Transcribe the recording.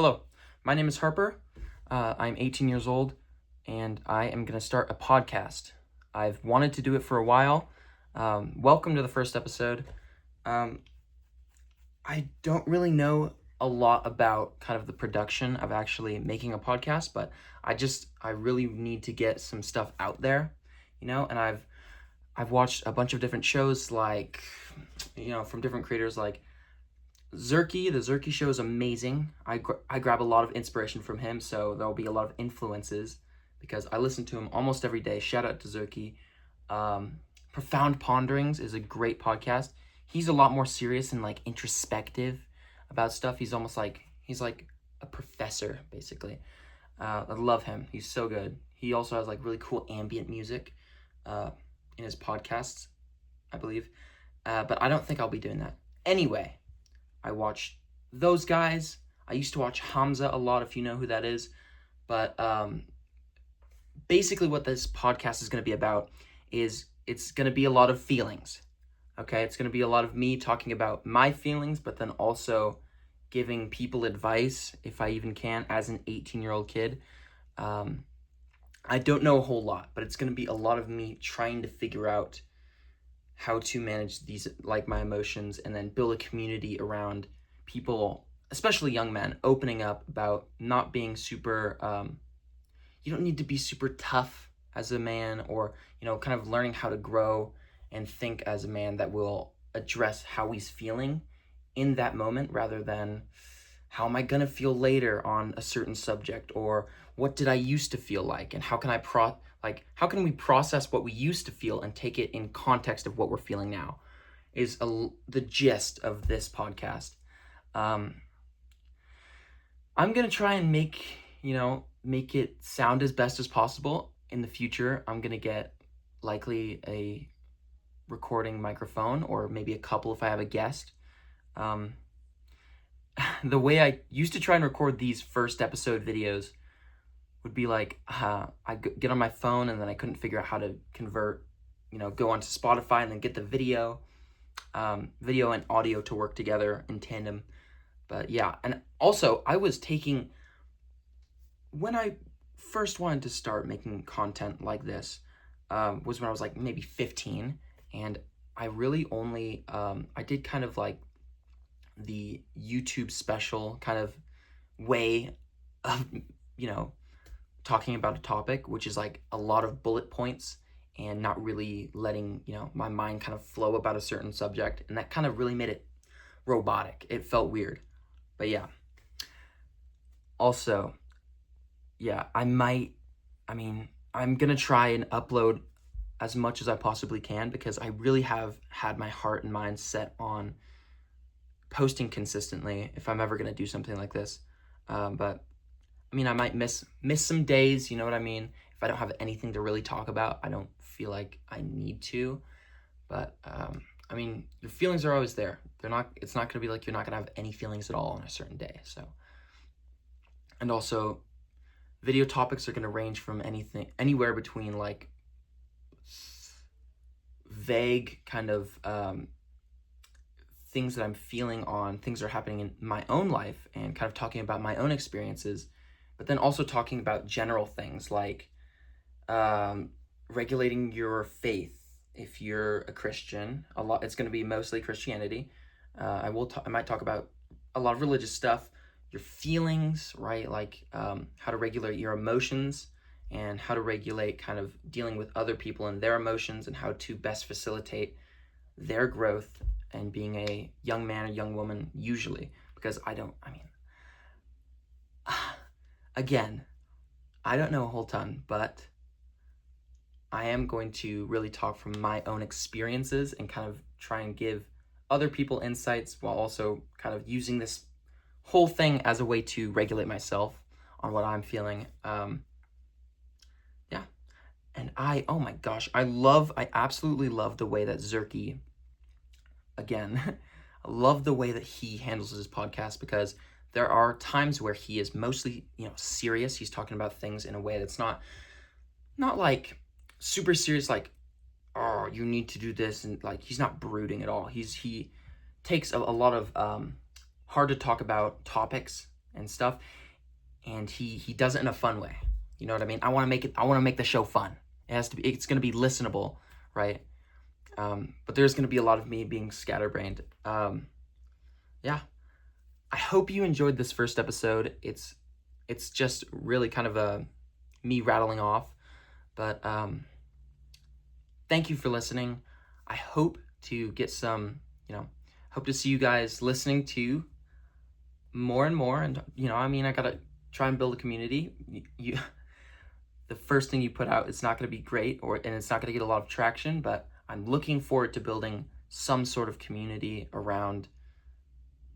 Hello, my name is Harper. I'm 18 years old, and I am going to start a podcast. I've wanted to do it for a while. Welcome to the first episode. Um, I don't really know a lot about kind of the production of actually making a podcast, but I really need to get some stuff out there, and I've watched a bunch of different shows like, from different creators like Zerky. The Zerky show is amazing. I grab a lot of inspiration from him, so there'll be a lot of influences because I listen to him almost every day. Shout out to Zerky. Profound Ponderings is a great podcast. He's a lot more serious and like introspective about stuff. He's like a professor basically. I love him. He's so good. He also has like really cool ambient music in his podcasts, I believe. But I don't think I'll be doing that. Anyway, I watched those guys. I used to watch Hamza a lot, if you know who that is. But basically what this podcast is going to be about is it's going to be a lot of feelings. Okay? It's going to be a lot of me talking about my feelings, but then also giving people advice, if I even can, as an 18-year-old kid. I don't know a whole lot, but it's going to be a lot of me trying to figure out how to manage these, like my emotions, and then build a community around people, especially young men, opening up about not being super, you don't need to be super tough as a man, or, kind of learning how to grow and think as a man that will address how he's feeling in that moment rather than how am I going to feel later on a certain subject, or what did I used to feel like, and how can how can we process what we used to feel and take it in context of what we're feeling now is the gist of this podcast. I'm going to try and make it sound as best as possible. In the future, I'm going to get likely a recording microphone, or maybe a couple if I have a guest. The way I used to try and record these first episode videos would be like, I get on my phone and then I couldn't figure out how to convert, go onto Spotify and then get the video and audio to work together in tandem. But yeah, and also when I first wanted to start making content like this, was when I was like maybe 15, and I really only, I did kind of like the YouTube special kind of way of, talking about a topic, which is like a lot of bullet points and not really letting, my mind kind of flow about a certain subject. And that kind of really made it robotic. It felt weird. But yeah. Also, yeah, I'm going to try and upload as much as I possibly can because I really have had my heart and mind set on posting consistently if I'm ever going to do something like this. But I might miss some days, you know what I mean? If I don't have anything to really talk about, I don't feel like I need to. But, your feelings are always there. It's not going to be like you're not going to have any feelings at all on a certain day. So, and also, video topics are going to range from anywhere between like vague kind of things that I'm feeling on, things that are happening in my own life, and kind of talking about my own experiences, but then also talking about general things like regulating your faith. If you're a Christian, it's going to be mostly Christianity. I might talk about a lot of religious stuff, your feelings, right? Like how to regulate your emotions, and how to regulate kind of dealing with other people and their emotions, and how to best facilitate their growth and being a young man or young woman usually. Because again, I don't know a whole ton, but I am going to really talk from my own experiences and kind of try and give other people insights while also kind of using this whole thing as a way to regulate myself on what I'm feeling. Yeah. And oh my gosh, I absolutely love the way that Zerky, again, I love the way that he handles his podcast, because there are times where he is mostly, serious. He's talking about things in a way that's not like super serious, like, oh, you need to do this, and like he's not brooding at all. He takes a lot of hard to talk about topics and stuff, and he does it in a fun way. You know what I mean? I want to make the show fun. It's going to be listenable, right? But there's going to be a lot of me being scatterbrained. Yeah. I hope you enjoyed this first episode. It's just really kind of me rattling off, but thank you for listening. I hope to get some, hope to see you guys listening to more and more. And, I got to try and build a community. The first thing you put out, it's not going to be great, and it's not going to get a lot of traction, but I'm looking forward to building some sort of community around